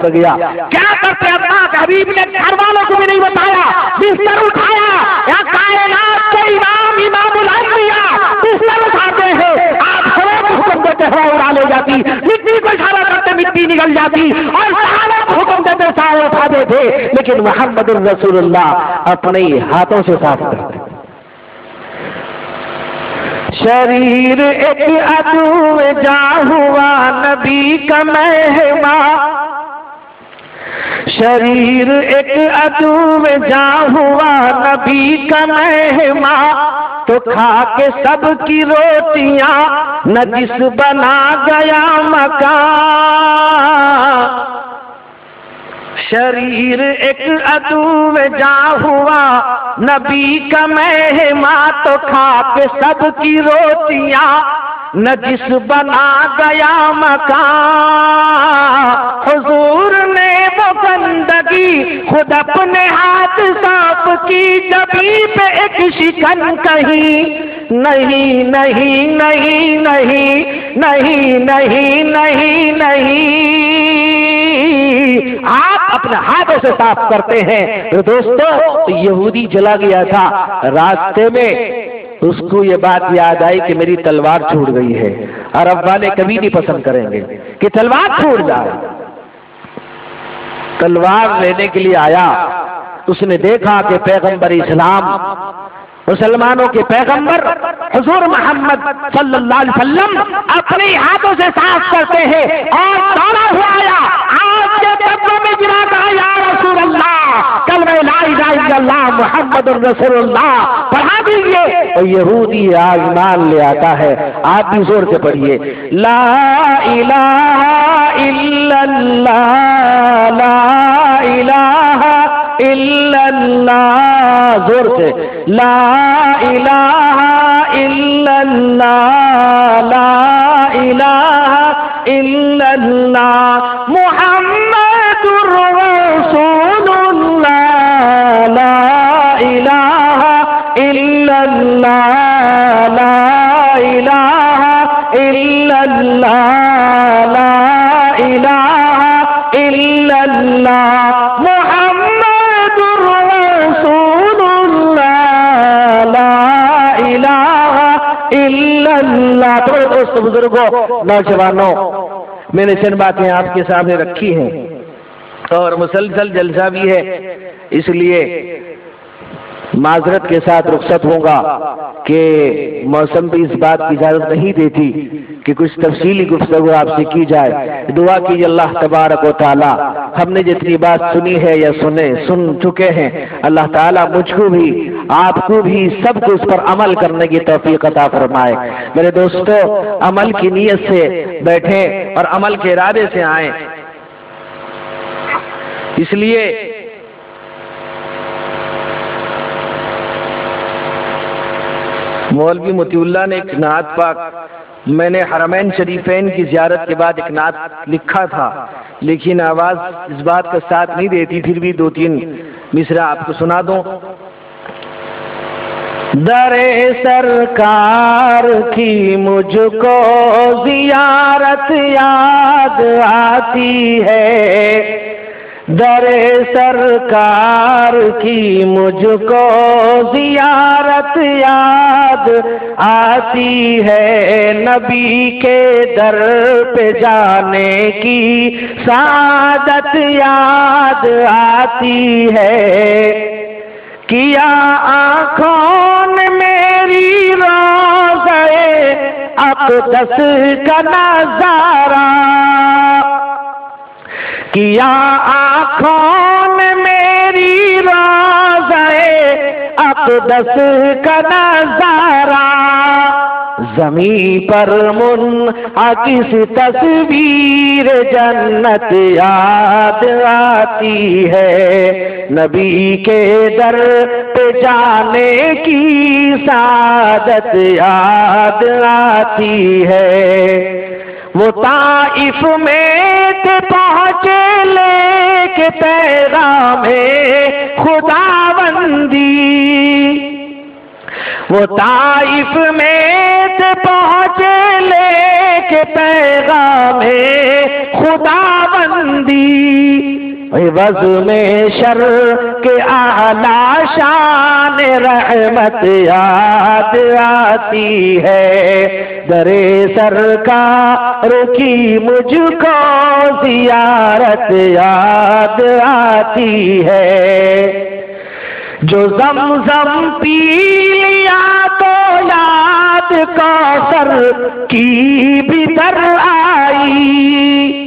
پر گیا. کیا کرتے اللہ کے حبیب نے گھر والوں کو بھی نہیں بتایا, بستر اٹھایا, یا کائنات کے امام امام الانبیاء بستر اٹھاتے ہیں, آپ ہوا کو حکم دیتے ہوا اڑا لے جاتی, مٹی کو اشارہ کرتے مٹی نکل جاتی, اور سارے کو حکم دیتے سارے اٹھاتے تھے, لیکن محمد الرسول اللہ اپنے ہاتھوں سے صاف کرتے. شریر ایک عدو جا ہوا نبی کا مہمان, شریر ایک عدو جا ہوا نبی کا مہمان, تو کھا کے سب کی روٹیاں نجس بنا گیا مکان. شریر ایک عدو جا ہوا نبی کا مہمان, تو کھا کے سب کی روٹیاں نجس بنا گیا مکان. حضور نے وہ گندگی خود اپنے ہاتھ صاف کی, جبھی پہ ایک شکن کہیں نہیں نہیں نہیں نہیں نہیں نہیں نہیں نہیں. آپ اپنے ہاتھوں سے صاف کرتے ہیں. تو دوستو, یہودی چلا گیا تھا راستے میں, اس کو یہ بات یاد آئی کہ میری تلوار چھوٹ گئی ہے. عرب والے کبھی نہیں پسند کریں گے کہ تلوار چھوٹ جائے. تلوار لینے کے لیے آیا, اس نے دیکھا کہ پیغمبر اسلام, مسلمانوں کے پیغمبر حضور محمد صلی اللہ علیہ وسلم اپنے ہاتھوں سے صاف کرتے ہیں, اور دوڑا ہوا آیا, آج کے قدموں میں گرا کہا یا رسول اللہ کلمہ لا الہ الا اللہ محمد الرسول اللہ پڑھا دیجیے. اور یہودی ایمان لے آتا ہے. آپ بھی زور سے پڑھیے, لا الہ الا اللہ لا الہ الا اللہ, زور سے لا الہ الا اللہ لا الہ الا اللہ محمد رسول اللہ لا الہ الا اللہ لا الہ الا اللہ لا الہ الا اللہ محمد رسول اللہ لا الہ الا اللہ. تو دوست بزرگوں, نوجوانوں, میں نے چند باتیں آپ کے سامنے رکھی ہیں اور مسلسل جلسہ بھی ہے, اس لیے معذرت کے ساتھ رخصت ہوں گا کہ موسم بھی اس بات کی اجازت نہیں دیتی کہ کچھ تفصیلی گفتگو آپ سے کی جائے. دعا کیجیے اللہ تبارک و تعالی ہم نے جتنی بات سنی ہے یا سن چکے ہیں, اللہ تعالیٰ مجھ کو بھی آپ کو بھی سب کو اس پر عمل کرنے کی توفیق عطا فرمائے. میرے دوستو, عمل کی نیت سے بیٹھیں اور عمل کے ارادے سے آئیں. اس لیے مولوی مطیع اللہ نے ایک نعت پاک, میں نے حرمین شریفین کی زیارت کے بعد ایک نعت لکھا تھا, لیکن آواز اس بات کا ساتھ نہیں دیتی, پھر بھی 2-3 مصرع آپ کو سنا دوں. در سرکار کی مجھ کو زیارت یاد آتی ہے, در سرکار کی مجھ کو زیارت یاد آتی ہے, نبی کے در پہ جانے کی سعادت یاد آتی ہے. کیا آنکھوں نے میری روضہ اقدس کا نظارہ, کیا آنکھوں نے میری روضہ اقدس کا نظارہ, زمین پر منعکس تصویر جنت یاد آتی ہے, نبی کے در پہ جانے کی سعادت یاد آتی ہے. وہ طائف میں پہنچے لے کے پیغام خداوندی, وہ طائف میں پہنچے لے کے پیغام خداوندی, عوض میں شر کے اعلیٰ شان رحمت یاد آتی ہے، در سرکار کی مجھ کو زیارت یاد آتی ہے، جو زمزم پی لیا تو یاد کوثر کی بھی در آئی،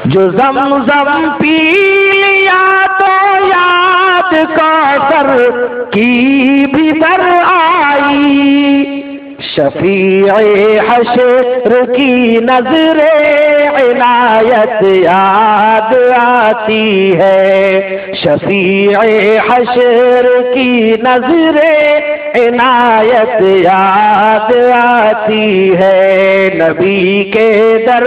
جو زمزم پی لیا تو یاد کوثر کی بھی در آئی، شفیع حشر کی نظر عنایت یاد آتی ہے، شفیع حشر کی نظر عنایت یاد آتی ہے، نبی کے در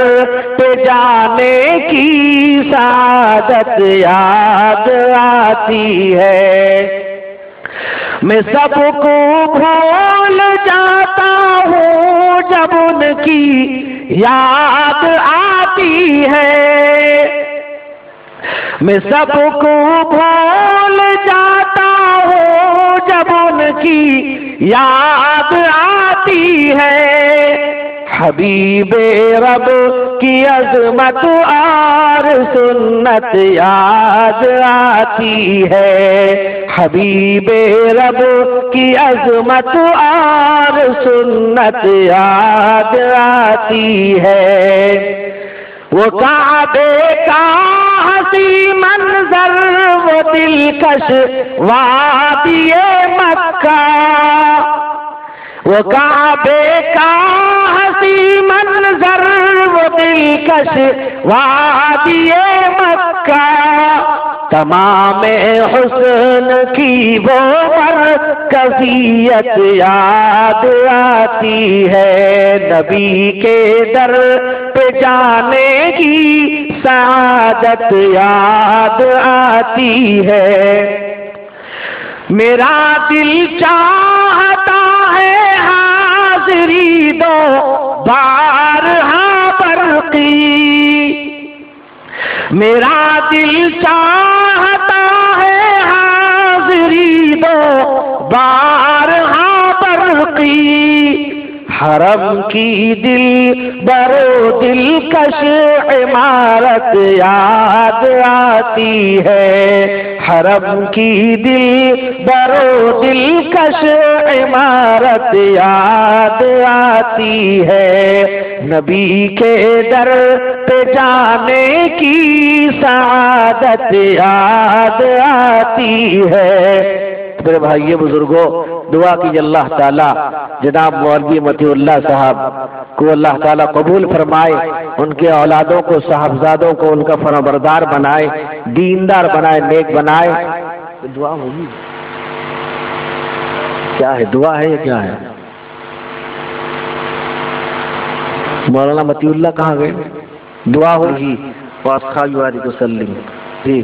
پہ جانے کی سعادت یاد آتی ہے، میں سب کو بھول جاتا ہوں جب ان کی یاد آتی ہے، میں سب کو بھول جاتا ہوں جب ان کی یاد آتی ہے، حبیب رب کی عظمت اور سنت یاد آتی ہے، حبیب رب کی عظمت اور سنت یاد آتی ہے، وہ کعبے کا حسی منظر، وہ دلکش وادی مکہ، وہ کعبے کا حسی منظر، وہ دلکش وادی مکہ، تمام حسن کی وہ مرکزیت یاد آتی ہے، نبی کے در پہ جانے کی سعادت یاد آتی ہے، میرا دل چاہتا ہے حاضری دو بارہا برقی، میرا دل چاہتا ہے حاضری دو بارہا برقی، حرم کی دل برو دلکش عمارت یاد آتی ہے، حرم کی دل برو دلکش عمارت یاد آتی ہے، نبی کے در پہ جانے کی سعادت یاد آتی ہے۔ میرے بھائی بزرگوں، دعا کیجیے اللہ تعالیٰ جناب مولوی مطیع اللہ صاحب کو اللہ تعالیٰ قبول فرمائے، ان کے اولادوں کو صاحبزادوں کو ان کا فرمانبردار بنائے، دیندار بنائے، نیک بنائے۔ دعا ہوگی کیا ہے؟ دعا ہے یا کیا ہے؟ مولانا مطیع اللہ کہاں گئے؟ دعا ہوگی وسلم جی،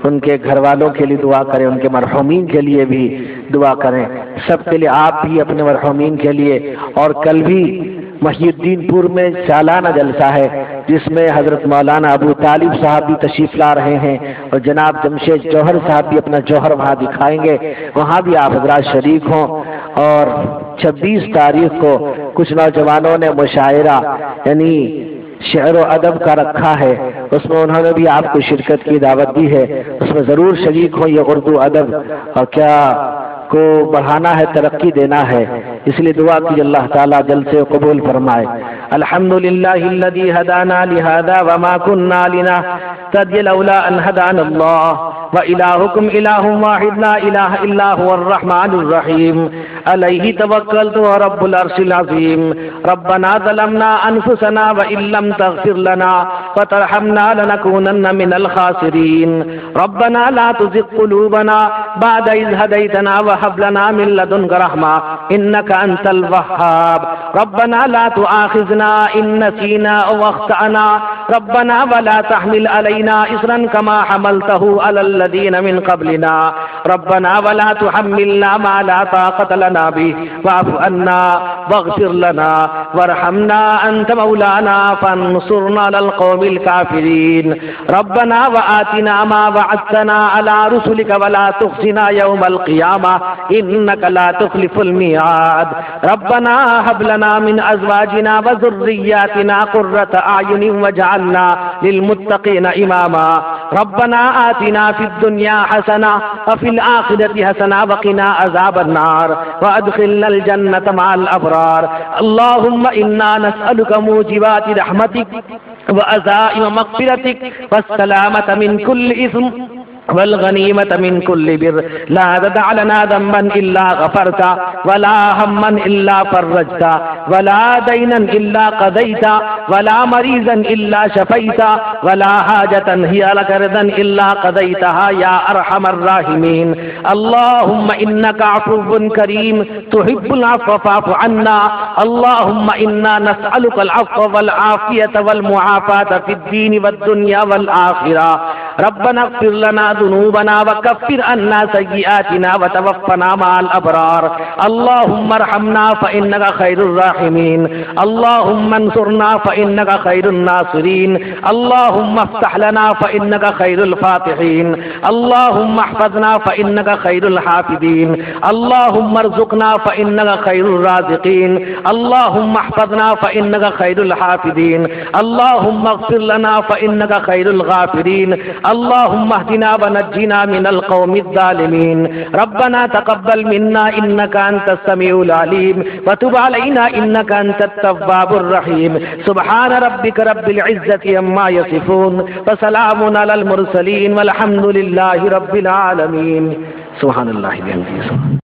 ان کے گھر والوں کے لیے دعا کریں، ان کے مرحومین کے لیے بھی دعا کریں، سب کے لیے، آپ بھی اپنے مرحومین کے لیے۔ اور کل بھی محی الدین پور میں سالانہ جلسہ ہے جس میں حضرت مولانا ابو طالب صاحب بھی تشریف لا رہے ہیں اور جناب جمشید جوہر صاحب بھی اپنا جوہر وہاں دکھائیں گے، وہاں بھی آپ حضرات شریک ہوں۔ اور 26 تاریخ کو کچھ نوجوانوں نے مشاعرہ یعنی شعر و ادب کا رکھا ہے، اس میں انہوں نے بھی آپ کو شرکت کی دعوت دی ہے، اس میں ضرور شریک ہوں۔ یہ اردو ادب اور کیا کو بڑھانا ہے، ترقی دینا ہے، اس لیے دعا کی اللہ تعالیٰ جلد سے قبول فرمائے۔ الحمدللہ الذی ہدانا لہذا وما كنا لنہتدی لولا ان ہدانا اللہ وإلہکم الہ واحد لا الہ الا هو الرحمن الرحیم علیہ توکلت ورب العرش العظیم ربنا ظلمنا انفسنا وإن لم تغفر لنا وترحمنا لنكونن من الخاسرین ربنا لا تزغ قلوبنا بعد إذ هديتنا وهب لنا من لدنك رحمة إنك أنت الوهاب ربنا لا تؤاخذنا تؤاخذنا إن نسينا أو أخطأنا ربنا ولا تحمل علينا إصرا كما حملته على الذين من قبلنا ربنا ولا تحملنا ما لا طاقة لنا به واعف عنا واغفر لنا وارحمنا أنت مولانا فانصرنا على القوم الكافرين ربنا وآتنا ما وعدتنا على رسلك ولا تخزنا يوم القيامة إنك لا تخلف الميعاد ربنا هب لنا من أزواجنا وذرياتنا قرة أعين واجعلنا للمتقين إماما ربنا آتنا في الدنيا حسنة وفي الآخرة حسنة وقنا عذاب النار وأدخلنا الجنة مع الأبرار اللهم إنا نسألك موجبات رحمتك وعزائم مغفرتك والسلامة من كل إثم والغنيمة من كل بر لا تدع لنا ذنبا إلا غفرته ولا هما إلا فرجته ولا دينا إلا قضيته ولا مريضا إلا شفيته ولا حاجة هي لك رضا إلا قضيتها يا أرحم الراحمين اللهم إنك عفو كريم تحب العفو فاعف عنا اللهم إنا نسألك العفو والعافية والمعافاة في الدين والدنيا والآخرة ربنا اغفر لنا ذنوبنا وكفر عنا سيئاتنا وتوفنا مع الأبرار اللهم ارحمنا فإنك خير الراحمين اللهم انصرنا فإنك خير الناصرين اللهم افتح لنا فإنك خير الفاتحين اللهم احفظنا فإنك خير الحافظين اللهم ارزقنا فإنك خير الرازقين اللهم احفظنا فإنك خير الحافظين اللهم اغفر لنا فإنك خير الغافرين اللهم اهدنا ونجنا من القوم الظالمين ربنا تقبل منا إنك أنت السميع العليم وتب علينا إنك أنت التواب الرحيم سبحان ربك رب العزة عما يصفون وسلام على المرسلين والحمد لله رب العالمين سبحان الله بحمده